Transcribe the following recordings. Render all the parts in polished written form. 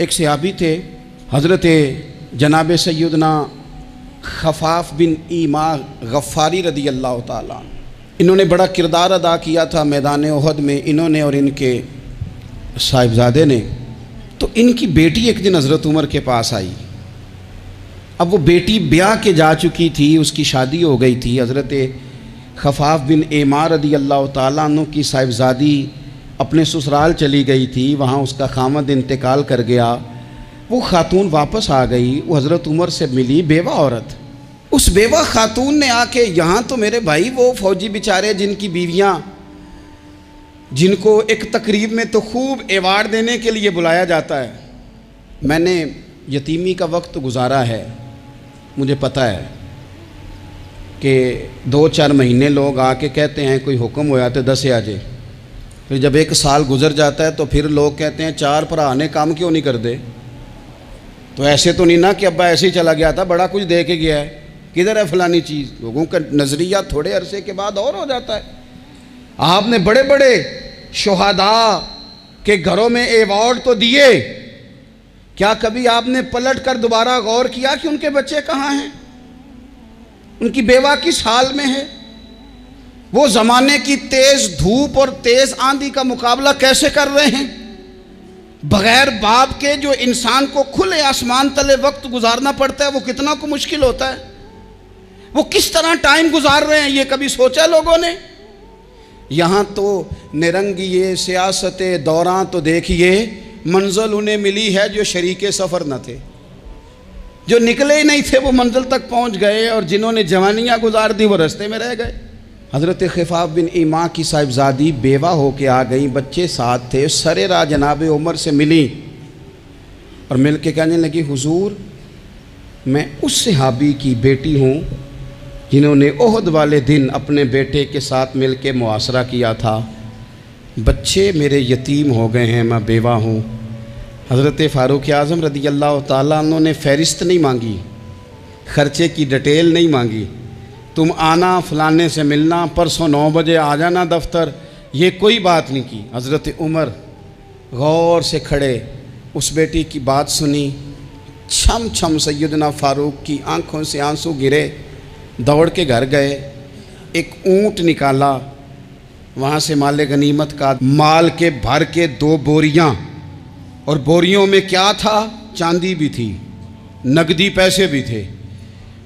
एक सहाबी थे हज़रत जनाब सैयदना खफाफ बिन ईमा गफ़ारी रदी अल्लाह ताला। इन्होंने बड़ा किरदार अदा किया था मैदान ओहद में, इन्होंने और इनके साहिबजादे ने। तो इनकी बेटी एक दिन हज़रत उमर के पास आई। अब वो बेटी ब्याह के जा चुकी थी, उसकी शादी हो गई थी। हज़रत खफाफ बिन ईमा रदी अल्लाह ताला अन्हु की साहिबजादी अपने ससुराल चली गई थी, वहाँ उसका खामद इंतकाल कर गया। वो खातून वापस आ गई, वो हज़रत उमर से मिली, बेवा औरत। उस बेवा खातून ने आके, यहाँ तो मेरे भाई वो फ़ौजी बेचारे जिनकी बीवियाँ, जिनको एक तकरीब में तो खूब एवार्ड देने के लिए बुलाया जाता है। मैंने यतीमी का वक्त गुजारा है, मुझे पता है कि 2-4 महीने लोग आके कहते हैं कोई हुक्म होया तो 10 आ जाए। फिर जब 1 साल गुजर जाता है तो फिर लोग कहते हैं 4 भरा ने काम क्यों नहीं कर दे। तो ऐसे तो नहीं ना कि अब्बा ऐसे ही चला गया था, बड़ा कुछ दे के गया है, किधर है फलानी चीज़। लोगों का नज़रिया थोड़े अरसे के बाद और हो जाता है। आपने बड़े बड़े शोहदा के घरों में एवॉर्ड तो दिए, क्या कभी आपने पलट कर दोबारा गौर किया कि उनके बच्चे कहाँ हैं, उनकी बेवा किस हाल में है? वो ज़माने की तेज़ धूप और तेज़ आंधी का मुकाबला कैसे कर रहे हैं? बग़ैर बाप के जो इंसान को खुले आसमान तले वक्त गुजारना पड़ता है, वो कितना को मुश्किल होता है। वो किस तरह टाइम गुजार रहे हैं, ये कभी सोचा लोगों ने? यहाँ तो निरंगी ये सियासत दौरान तो देखिए, मंजिल उन्हें मिली है जो शरीके सफ़र न थे, जो निकले ही नहीं थे वो मंजिल तक पहुँच गए, और जिन्होंने जवानियाँ गुजार दी वो रास्ते में रह गए। हज़रत खफाफ बिन ईमा की साहिबजादी बेवा होके आ गई, बच्चे साथ थे। सरे राह जनाब उमर से मिली और मिल के कहने लगी, हुजूर मैं उस सहाबी की बेटी हूँ जिन्होंने ओहद वाले दिन अपने बेटे के साथ मिल के मुआसरा किया था। बच्चे मेरे यतीम हो गए हैं, मैं बेवा हूँ। हज़रत फ़ारूक आज़म रदी अल्लाह ताला अन्हु ने फ़हरिस्त नहीं मांगी, ख़र्चे की डिटेल नहीं मांगी, तुम आना फलाने से मिलना, परसों 9 बजे आ जाना दफ्तर, ये कोई बात नहीं की। हज़रत उमर गौर से खड़े उस बेटी की बात सुनी, छम छम सैयदना फ़ारूक की आंखों से आंसू गिरे, दौड़ के घर गए, एक ऊँट निकाला, वहाँ से माल गनीमत का माल के भर के 2 बोरियाँ, और बोरियों में क्या था? चांदी भी थी, नकदी पैसे भी थे,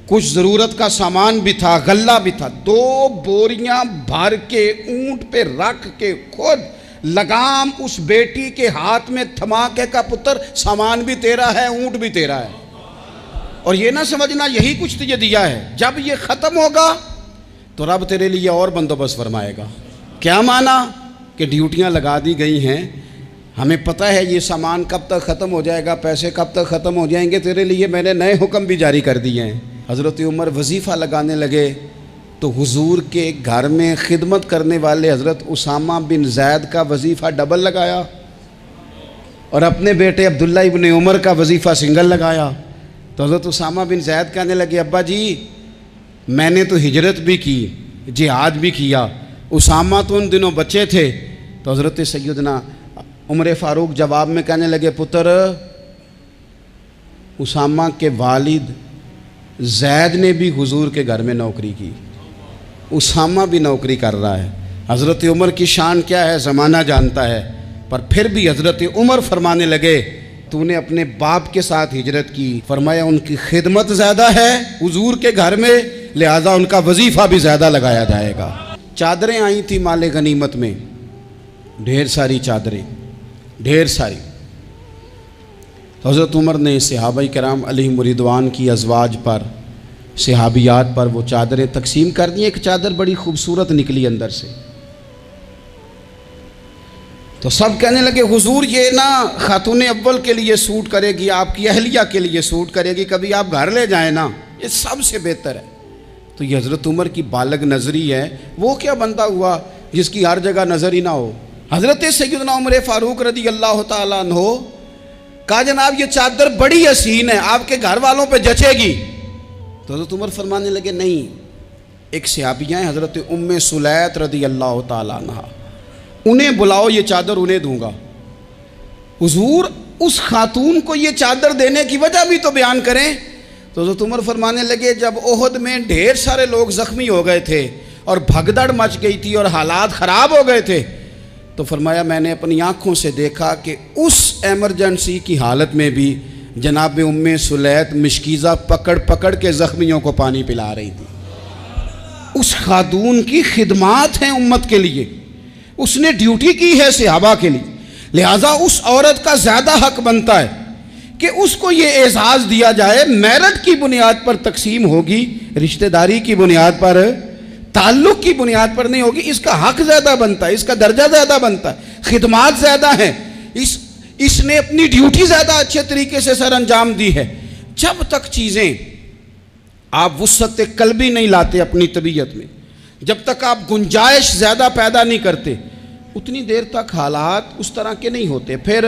कुछ ज़रूरत का सामान भी था, गल्ला भी था। 2 बोरियां भर के ऊंट पे रख के खुद लगाम उस बेटी के हाथ में थमा के का, पुत्र सामान भी तेरा है, ऊंट भी तेरा है, और ये ना समझना यही कुछ तुझे दिया है, जब ये ख़त्म होगा तो रब तेरे लिए और बंदोबस्त फरमाएगा। क्या माना कि ड्यूटियां लगा दी गई हैं, हमें पता है ये सामान कब तक ख़त्म हो जाएगा, पैसे कब तक ख़त्म हो जाएंगे, तेरे लिए मैंने नए हुक्म भी जारी कर दिए हैं। हज़रत उमर वजीफ़ा लगाने लगे तो हुजूर के घर में खिदमत करने वाले हज़रत उसामा बिन ज़ैद का वजीफ़ा डबल लगाया, और अपने बेटे अब्दुल्ला इब्न उमर का वजीफ़ा सिंगल लगाया। तो हज़रत उसामा बिन ज़ैद कहने लगे, अब्बा जी मैंने तो हिजरत भी की, जिहाद भी किया, उसामा तो उन दिनों बच्चे थे। तो हज़रत सैयदना उमर फ़ारूक जवाब में कहने लगे, पुत्र उसामा के वालिद ज़ैद ने भी हुजूर के घर में नौकरी की, उसामा भी नौकरी कर रहा है। हज़रत उमर की शान क्या है ज़माना जानता है, पर फिर भी हज़रत उमर फरमाने लगे, तूने अपने बाप के साथ हिजरत की, फरमाया उनकी खिदमत ज़्यादा है हुजूर के घर में, लिहाजा उनका वजीफ़ा भी ज़्यादा लगाया जाएगा। चादरें आई थी माले गनीमत में, ढेर सारी चादरें, ढेर सारी। हज़रत उमर ने सहाबाए किराम अलैहिम रिदवान की अज़वाज पर, सहाबियात पर वो चादरें तकसीम कर दी। एक चादर बड़ी खूबसूरत निकली अंदर से, तो सब कहने लगे, हुजूर ये ना खातून अव्वल के लिए सूट करेगी, आपकी अहलिया के लिए सूट करेगी, कभी आप घर ले जाएं ना, ये सबसे बेहतर है। तो ये हज़रत उमर की बालग नज़री है, वो क्या बंदा हुआ जिसकी हर जगह नज़र ही ना हो। हज़रत सैयदना उमर फ़ारूक रदी अल्लाह ताला अन्हु कहा, जनाब ये चादर बड़ी हसीन है, आपके घर वालों पे जचेगी। तो हज़रत उमर फरमाने लगे, नहीं, एक सहाबिया हैं हज़रत उम्मे सुलैत रदी अल्लाह ताला अन्हा, उन्हें बुलाओ, ये चादर उन्हें दूंगा। हुजूर उस खातून को ये चादर देने की वजह भी तो बयान करें। तो हज़रत उमर फरमाने लगे, जब ओहद में ढेर सारे लोग ज़ख्मी हो गए थे और भगदड़ मच गई थी और हालात ख़राब हो गए थे, तो फरमाया मैंने अपनी आँखों से देखा कि उस एमरजेंसी की हालत में भी जनाब उम्मे सुलैत मिशकीज़ा पकड़ पकड़ के ज़ख्मियों को पानी पिला रही थी। उस खातून की खिदमात हैं उम्मत के लिए, उसने ड्यूटी की है सहाबा के लिए, लिहाजा उस औरत का ज़्यादा हक बनता है कि उसको ये एजाज़ दिया जाए। मेरिट की बुनियाद पर तकसीम होगी, रिश्तेदारी की बुनियाद पर, ताल्लुक़ की बुनियाद पर नहीं होगी। इसका हक ज़्यादा बनता है, इसका दर्जा ज़्यादा बनता है, खिदमात ज़्यादा हैं, इसने अपनी ड्यूटी ज़्यादा अच्छे तरीके से सर अंजाम दी है। जब तक चीज़ें आप वुसअत कल्बी नहीं लाते अपनी तबीयत में, जब तक आप गुंजाइश ज़्यादा पैदा नहीं करते, उतनी देर तक हालात उस तरह के नहीं होते। फिर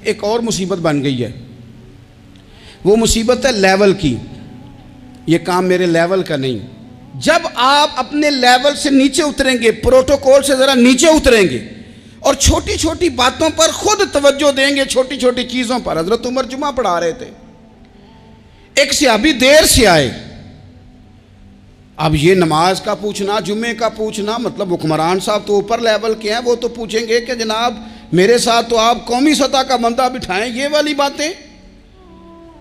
एक और मुसीबत बन गई है, वो मुसीबत है लेवल की। ये काम मेरे लेवल का नहीं। जब आप अपने लेवल से नीचे उतरेंगे, प्रोटोकॉल से ज़रा नीचे उतरेंगे और छोटी छोटी बातों पर खुद तवज्जो देंगे, छोटी छोटी चीज़ों पर। हज़रत उमर जुमा पढ़ा रहे थे, एक सहाबी देर से आए। अब ये नमाज का पूछना, जुमे का पूछना, मतलब हुक्मरान साहब तो ऊपर लेवल के हैं, वो तो पूछेंगे कि जनाब मेरे साथ तो आप कौमी सतह का बंदा बिठाएं, ये वाली बातें।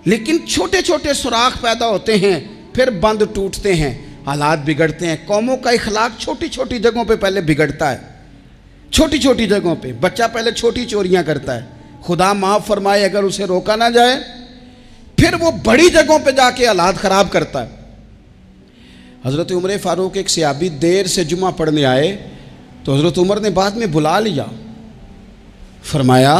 लेकिन छोटे छोटे सुराख पैदा होते हैं, फिर बंद टूटते हैं, हालात बिगड़ते हैं। कौमों का इखलाक छोटी छोटी जगहों पे पहले बिगड़ता है। छोटी छोटी जगहों पे बच्चा पहले छोटी चोरियां करता है, खुदा माफ़ फरमाए अगर उसे रोका ना जाए, फिर वो बड़ी जगहों पे जाके हालात ख़राब करता है। हज़रत उमर फ़ारूक एक सहाबी देर से जुमा पढ़ने आए, तो हज़रत उमर ने बाद में बुला लिया, फरमाया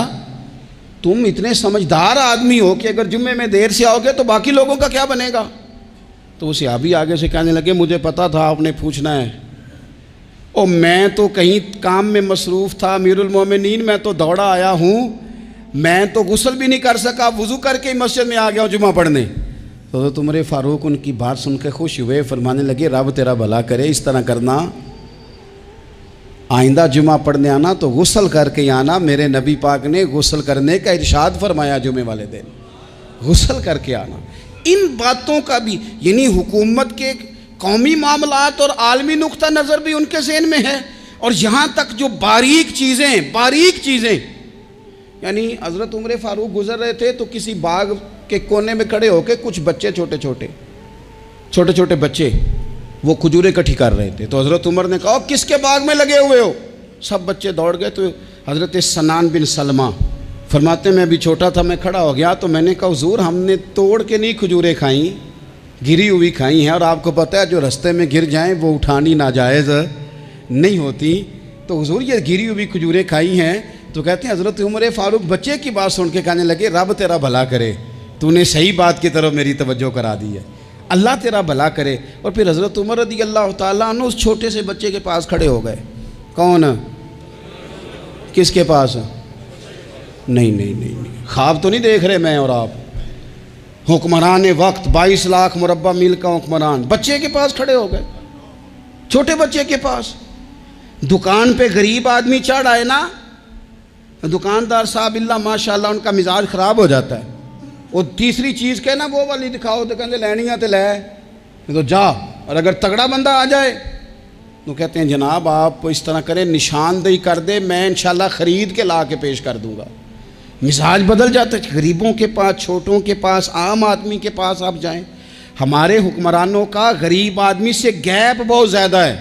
तुम इतने समझदार आदमी हो कि अगर जुम्मे में देर से आओगे तो बाकी लोगों का क्या बनेगा। तो वो सहाबी आगे से कहने लगे, मुझे पता था आपने पूछना है, और मैं तो कहीं काम में मसरूफ़ था अमीरुल मोमिनीन, मैं तो दौड़ा आया हूँ, मैं तो गुस्ल भी नहीं कर सका, वज़ू करके ही मस्जिद में आ गया हूँ जुमा पढ़ने। तो उमर फ़ारूक उनकी बात सुन के खुश हुए, फरमाने लगे रब तेरा भला करे, इस तरह करना, आइंदा जुमा पढ़ने आना तो गुस्ल करके आना। मेरे नबी पाक ने गुस्ल करने का इरशाद फरमाया, जुमे वाले दिन गुस्ल करके आना। इन बातों का भी, यानी हुकूमत के कौमी मामलात और आलमी नुक्ता नज़र भी उनके ज़हन में है। और यहाँ तक जो बारीक चीज़ें, यानी हज़रत उमर फ़ारूक गुजर रहे थे तो किसी बाग के कोने में खड़े होकर कुछ बच्चे, छोटे छोटे बच्चे वो खजूरें इकट्ठी कर रहे थे। तो हज़रत उमर ने कहा किसके बाग में लगे हुए हो? सब बच्चे दौड़ गए। तो हज़रत सनान बिन सलमा फरमाते मैं भी छोटा था, मैं खड़ा हो गया, तो मैंने कहा हुजूर हमने तोड़ के नहीं खजूरें खाई, गिरी हुई खाई हैं, और आपको पता है जो रास्ते में गिर जाएं वो उठानी नाजायज़ नहीं होती, तो हुजूर ये गिरी हुई खजूरें खाई हैं। तो कहते हैं हज़रत उमर फ़ारूक बच्चे की बात सुन के कहने लगे रब तेरा भला करे, तूने सही बात की तरफ मेरी तवज्जो करा दी है, अल्लाह तेरा भला करे। और फिर हज़रत उमर रज़ी अल्लाह तआला अन्हु उस छोटे से बच्चे के पास खड़े हो गए। कौन? किसके पास? नहीं, ख्वाब तो नहीं देख रहे मैं और आप। हुक्मरान वक्त 22 लाख मुरब्बा मील का हुक्मरान बच्चे के पास खड़े हो गए, छोटे बच्चे के पास। दुकान पे गरीब आदमी चढ़ आए ना, दुकानदार साहब इल्ला माशाल्लाह उनका मिजाज ख़राब हो जाता है। वो तीसरी चीज़ के ना वो वाली दिखाओ तो कहते लैनियाँ तो लै, तो जा। और अगर तगड़ा बंदा आ जाए तो कहते हैं जनाब आप इस तरह करें, निशानदेही कर दे, मैं इंशाल्लाह ख़रीद के ला के पेश कर दूँगा। मिजाज बदल जाता है। गरीबों के पास, छोटों के पास, आम आदमी के पास आप जाएं। हमारे हुक्मरानों का गरीब आदमी से गैप बहुत ज़्यादा है,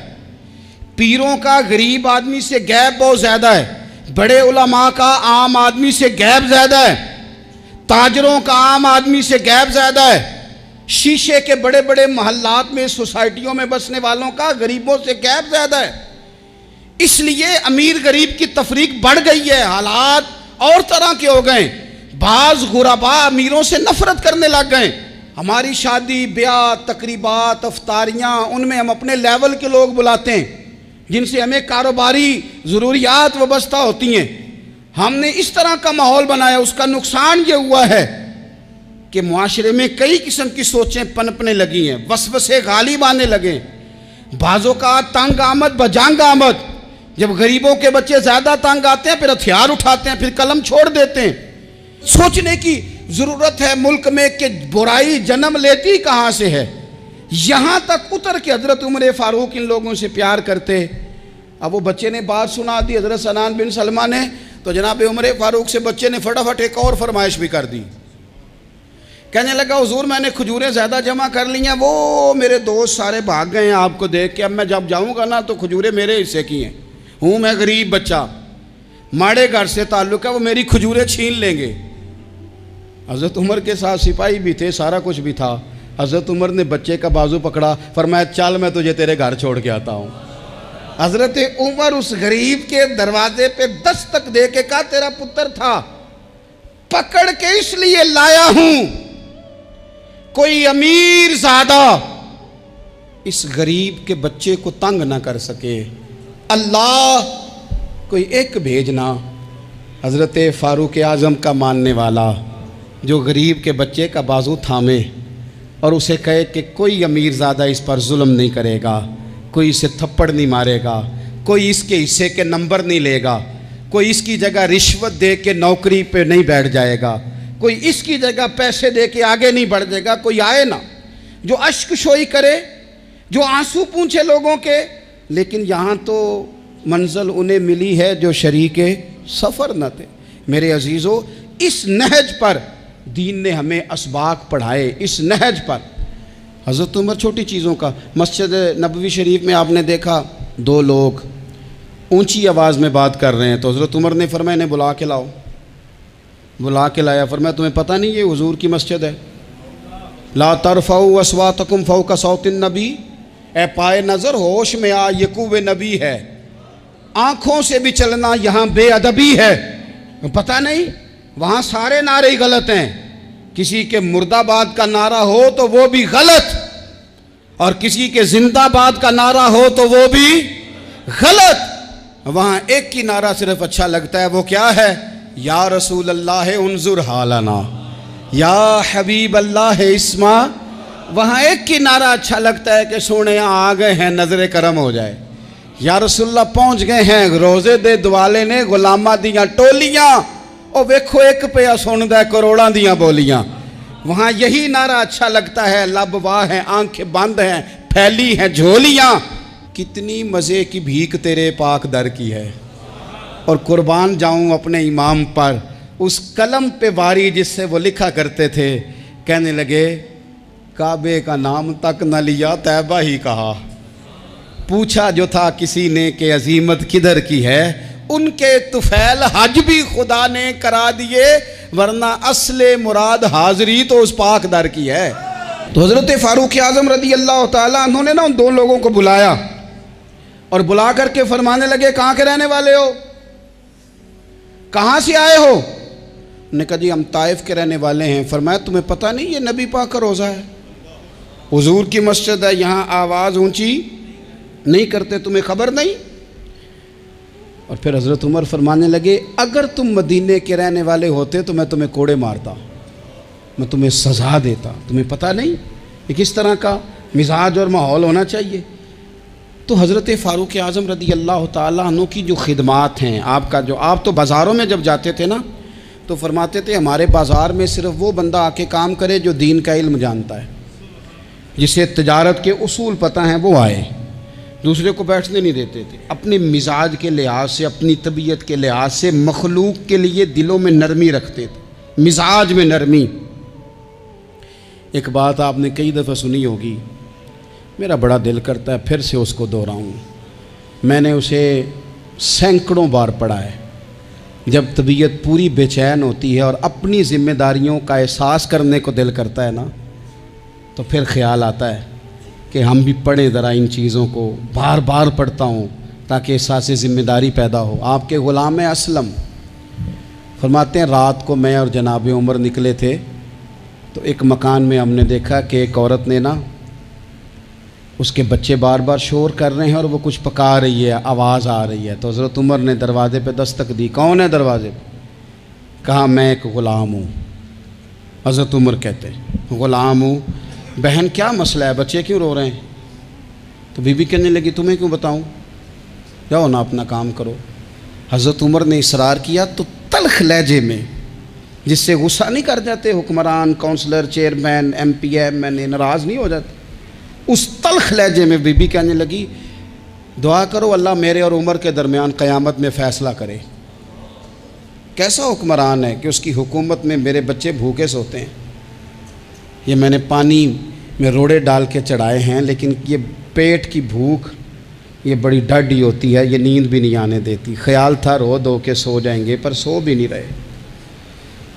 पीरों का गरीब आदमी से गैप बहुत ज़्यादा है, बड़े उलमा का आम आदमी से गैप ज़्यादा है, ताजरों का आम आदमी से गैप ज़्यादा है, शीशे के बड़े बड़े मोहल्लात में, सोसाइटियों में बसने वालों का गरीबों से गैप ज़्यादा है। इसलिए अमीर गरीब की तफरीक बढ़ गई है, हालात और तरह के हो गए। बाज़ गुरबा अमीरों से नफरत करने लग गए। हमारी शादी ब्याह तकरीबात अफ्तारियाँ, उनमें हम अपने लेवल के लोग बुलाते हैं जिनसे हमें कारोबारी ज़रूरियात वाबस्ता होती हैं। हमने इस तरह का माहौल बनाया, उसका नुकसान ये हुआ है कि मुआशरे में कई किस्म की सोचें पनपने लगी हैं, वसवसे गालिब आने लगे। बाज़ों का तंग आमद बजंग आमद, जब गरीबों के बच्चे ज़्यादा तंग आते हैं फिर हथियार उठाते हैं, फिर कलम छोड़ देते हैं। सोचने की ज़रूरत है मुल्क में कि बुराई जन्म लेती कहाँ से है। यहाँ तक उतर के हज़रत उमर फ़ारूक इन लोगों से प्यार करते। अब वो बच्चे ने बात सुना दी हज़रत सनान बिन सलमा ने, तो जनाब उमर फ़ारूक से बच्चे ने फटाफट एक और फरमाइश भी कर दी। कहने लगा हुजूर मैंने खजूरें ज़्यादा जमा कर ली हैं, वो मेरे दोस्त सारे भाग गए हैं आपको देख के, अब मैं जब जाऊँगा ना तो खजूरें मेरे हिस्से की हैं, हूँ मैं गरीब बच्चा, माड़े घर से ताल्लुक़ है, वो मेरी खजूरें छीन लेंगे। हज़रत उमर के साथ सिपाही भी थे, सारा कुछ भी था। हज़रत उमर ने बच्चे का बाजू पकड़ा, फरमाया चल मैं तुझे तेरे घर छोड़ के आता हूँ। हज़रत उमर उस गरीब के दरवाजे पे दस्तक दे के कहा तेरा पुत्र था, पकड़ के इसलिए लाया हूं कोई अमीर ज़ादा इस गरीब के बच्चे को तंग ना कर सके, अल्लाह कोई एक भेजना। हज़रत फ़ारूक आज़म का मानने वाला जो गरीब के बच्चे का बाजू थामे और उसे कहे कि कोई अमीर ज़्यादा इस पर जुल्म नहीं करेगा, कोई इसे थप्पड़ नहीं मारेगा, कोई इसके हिस्से के नंबर नहीं लेगा, कोई इसकी जगह रिश्वत दे के नौकरी पे नहीं बैठ जाएगा, कोई इसकी जगह पैसे दे के आगे नहीं बढ़ जाएगा। कोई आए ना जो अश्क शोई करे, जो आंसू पूछे लोगों के, लेकिन यहाँ तो मंजिल उन्हें मिली है जो शरीके सफ़र न थे। मेरे अजीज़ों, इस नहज पर दीन ने हमें असबाक पढ़ाए। इस नहज पर हज़रत उमर छोटी चीज़ों का, मस्जिद नबवी शरीफ में आपने देखा दो लोग ऊंची आवाज़ में बात कर रहे हैं, तो हज़रत उमर ने फरमाया इन्हें बुला के लाओ। बुला के लाया, फरमाया तुम्हें पता नहीं ये हुजूर की मस्जिद है। ला तरफ़ऊ अस्वातकुम फ़ौक़ सौतिन नबी, ए पाए नज़र होश में आ, ये कुव्वे नबी है, आँखों से भी चलना यहाँ बेअदबी है। पता नहीं वहाँ सारे नारे ही गलत हैं, किसी के मुर्दाबाद का नारा हो तो वो भी गलत, और किसी के जिंदाबाद का नारा हो तो वो भी गलत। वहाँ एक ही नारा सिर्फ अच्छा लगता है, वो क्या है? या रसूल अल्लाह उन्जुर हालना, या हबीब अल्लाह इस्मा। वहाँ एक ही नारा अच्छा लगता है कि सोने आ गए हैं, नजर करम हो जाए। या रसूलुल्लाह पहुँच गए हैं, रोज़े दे दुआले ने गुलामा दियाँ टोलियाँ, और वेखो एक पे सुनदा करोड़ां दियाँ बोलियाँ। वहाँ यही नारा अच्छा लगता है। लब वाह हैं, आंखें बंद हैं, फैली हैं झोलियाँ, कितनी मज़े की भीख तेरे पाक दर की है। और कुर्बान जाऊँ अपने इमाम पर, उस कलम पे वारी जिससे वो लिखा करते थे। कहने लगे काबे का नाम तक न लिया, तैबा ही कहा। पूछा जो था किसी ने कि अजीमत किधर की है, उनके तुफैल हज भी खुदा ने करा दिए, वरना असले मुराद हाज़री तो उस पाक दर की है। तो हज़रत फ़ारूक आज़म रज़ी अल्लाह ताला अन्हु ने ना उन दो लोगों को बुलाया और बुला करके फरमाने लगे कहाँ के रहने वाले हो, कहाँ से आए हो? उन्होंने कहा जी हम ताइफ के रहने वाले हैं। फरमाया तुम्हें पता नहीं ये नबी पाक का रोज़ा है, हुजूर की मस्जिद है, यहाँ आवाज़ ऊँची नहीं करते, तुम्हें खबर नहीं? और फिर हज़रत उमर फरमाने लगे अगर तुम मदीने के रहने वाले होते तो मैं तुम्हें कोड़े मारता, मैं तुम्हें सज़ा देता। तुम्हें पता नहीं कि किस तरह का मिजाज और माहौल होना चाहिए। तो हज़रत फ़ारूक आज़म रज़ी अल्लाह ताला अन्हु की जो खिदमात हैं, आपका जो आप तो बाज़ारों में जब जाते थे ना तो फरमाते थे हमारे बाज़ार में सिर्फ वो बंदा आके काम करे जो दीन का इल्म जानता है, जिसे तिजारत के उसूल पता हैं, वो आए, दूसरे को बैठने नहीं देते थे। अपने मिजाज के लिहाज से, अपनी तबीयत के लिहाज से मखलूक के लिए दिलों में नरमी रखते थे, मिजाज में नरमी। एक बात आपने कई दफ़ा सुनी होगी, मेरा बड़ा दिल करता है फिर से उसको दोहराऊं। मैंने उसे सैकड़ों बार पढ़ा है। जब तबीयत पूरी बेचैन होती है और अपनी ज़िम्मेदारियों का एहसास करने को दिल करता है ना, तो फिर ख्याल आता है कि हम भी पढ़ें ज़रा इन चीज़ों को। बार बार पढ़ता हूँ ताकि एहसास ज़िम्मेदारी पैदा हो। आपके ग़ुलाम असलम फरमाते हैं रात को मैं और जनाब उमर निकले थे, तो एक मकान में हमने देखा कि एक औरत ने ना, उसके बच्चे बार बार शोर कर रहे हैं और वो कुछ पका रही है, आवाज़ आ रही है। तो हज़रत उमर ने दरवाज़े पे दस्तक दी। कौन है दरवाज़े पे? कहा मैं एक ग़ुलाम हूँ। हज़रत उमर कहते हैं ग़ुलाम हूँ। बहन क्या मसला है, बच्चे क्यों रो रहे हैं? तो बीबी कहने लगी तुम्हें क्यों बताऊँ, जाओ ना अपना काम करो। हज़रत उमर ने इसरार किया तो तल्ख लहजे में जिससे गुस्सा नहीं कर जाते हुक्मरान, काउंसलर, चेयरमैन, MP, MNA नाराज़ नहीं हो जाते। उस तल्ख लहजे में बीबी कहने लगी, दुआ करो अल्लाह मेरे और उमर के दरमियान क़यामत में फ़ैसला करे। कैसा हुक्मरान है कि उसकी हुकूमत में मेरे बच्चे भूखे सोते हैं। ये मैंने पानी में रोड़े डाल के चढ़ाए हैं, लेकिन ये पेट की भूख ये बड़ी डडी होती है, ये नींद भी नहीं आने देती। ख्याल था रो दो के सो जाएंगे, पर सो भी नहीं रहे।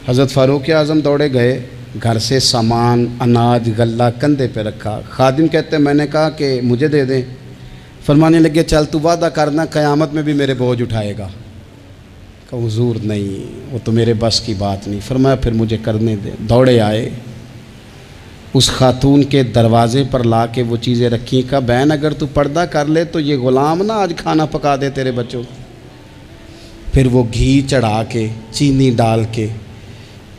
हज़रत फ़ारूक आज़म दौड़े गए, घर से सामान, अनाज, गल्ला कंधे पे रखा। खादिम कहते मैंने कहा कि मुझे दे दें। फरमाने लगे चल तू वादा करना क़यामत में भी मेरे बोझ उठाएगा। कहा हुजूर नहीं, वो तो मेरे बस की बात नहीं। फरमाया फिर मुझे करने दे। दौड़े आए, उस खातून के दरवाज़े पर ला के वो चीज़ें रखी। कहा बहन अगर तू पर्दा कर ले तो ये ग़ुलाम ना आज खाना पका दे तेरे बच्चों। फिर वो घी चढ़ा के, चीनी डाल के,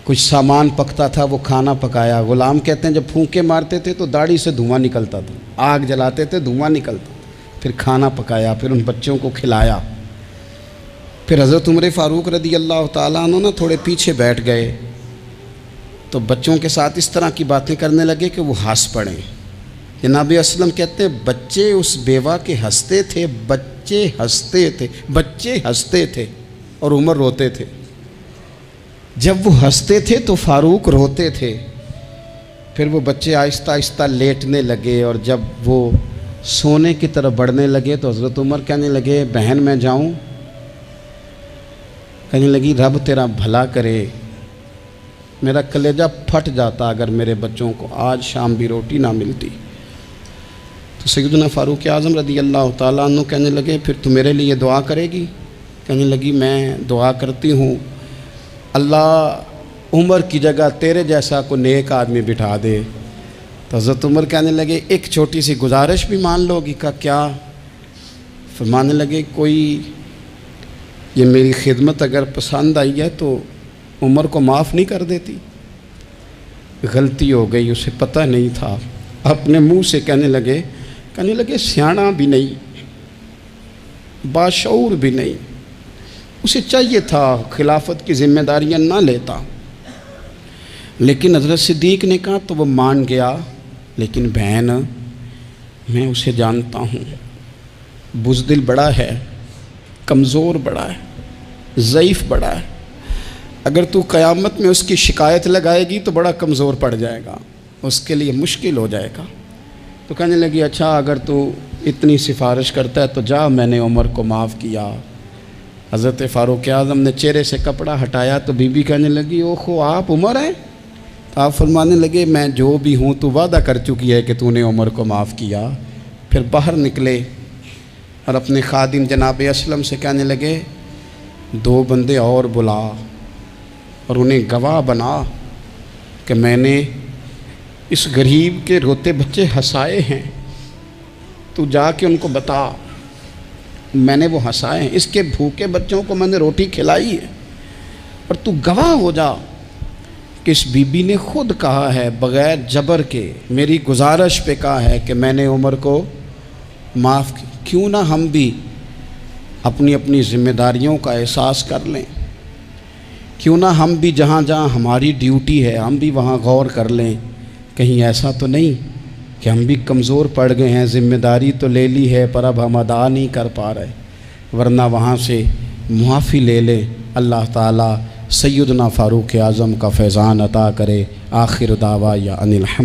कुछ सामान पकता था वो खाना पकाया। ग़ुलाम कहते हैं जब फूंके मारते थे तो दाढ़ी से धुआं निकलता था, आग जलाते थे धुआं निकलता। फिर खाना पकाया, फिर उन बच्चों को खिलाया। फिर हज़रत उमर फ़ारूक रज़ी अल्लाह ताला अन्हु ना थोड़े पीछे बैठ गए, तो बच्चों के साथ इस तरह की बातें करने लगे कि वो हंस पड़े। जनाब असलम कहते हैं बच्चे उस बेवा के हंसते थे, बच्चे हंसते थे और उमर रोते थे। जब वो हंसते थे तो फ़ारूक रोते थे। फिर वो बच्चे आहिस्ता आहिस्ता लेटने लगे, और जब वो सोने की तरफ बढ़ने लगे तो हज़रत उमर कहने लगे बहन मैं जाऊं? कहने लगी रब तेरा भला करे, मेरा कलेजा फट जाता अगर मेरे बच्चों को आज शाम भी रोटी ना मिलती। तो सैयदना फ़ारूक आज़म रज़ी अल्लाह ताला अन्हु कहने लगे फिर तू मेरे लिए दुआ करेगी? कहने लगी मैं दुआ करती हूँ अल्लाह उमर की जगह तेरे जैसा को नेक आदमी बिठा दे। तो हज़रत उमर कहने लगे एक छोटी सी गुजारिश भी मान लोगी? का क्या? फरमाने लगे कोई ये मेरी खिदमत अगर पसंद आई है तो उमर को माफ़ नहीं कर देती? गलती हो गई, उसे पता नहीं था। अपने मुंह से कहने लगे सियाना भी नहीं, बाशऊर भी नहीं, उसे चाहिए था खिलाफत की जिम्मेदारियां ना लेता। लेकिन हज़रत सिद्दीक़ ने कहा तो वो मान गया, लेकिन बहन मैं उसे जानता हूँ, बुज़दिल बड़ा है, कमज़ोर बड़ा है, ज़ईफ़ बड़ा है। अगर तू क़यामत में उसकी शिकायत लगाएगी तो बड़ा कमज़ोर पड़ जाएगा, उसके लिए मुश्किल हो जाएगा। तो कहने लगी अच्छा अगर तू इतनी सिफारिश करता है तो जा, मैंने उमर को माफ़ किया। हज़रत फ़ारूक आज़म ने चेहरे से कपड़ा हटाया तो बीबी कहने लगी ओहो आप उमर हैं? तो आप फरमाने लगे मैं जो भी हूँ तू वादा कर चुकी है कि तूने उमर को माफ़ किया। फिर बाहर निकले और अपने खादिम जनाब असलम से कहने लगे 2 बंदे और बुला और उन्हें गवाह बना कि मैंने इस गरीब के रोते बच्चे हंसाए हैं। तू जाके उनको बता मैंने वो हंसाए हैं, इसके भूखे बच्चों को मैंने रोटी खिलाई है, और तू गवाह हो जा कि इस बीबी ने खुद कहा है बग़ैर जबर के, मेरी गुजारिश पे कहा है कि मैंने उमर को माफ़ किया। क्यों ना हम भी अपनी अपनी ज़िम्मेदारियों का एहसास कर लें, क्यों ना हम भी जहाँ जहाँ हमारी ड्यूटी है हम भी वहाँ गौर कर लें। कहीं ऐसा तो नहीं कि हम भी कमज़ोर पड़ गए हैं, ज़िम्मेदारी तो ले ली है पर अब हम अदा नहीं कर पा रहे, वरना वहाँ से मुआफ़ी ले लें। अल्लाह ताला सैयदना फ़ारूक आज़म का फैज़ान अता करे। आखिर दावा या अनिल हम्द।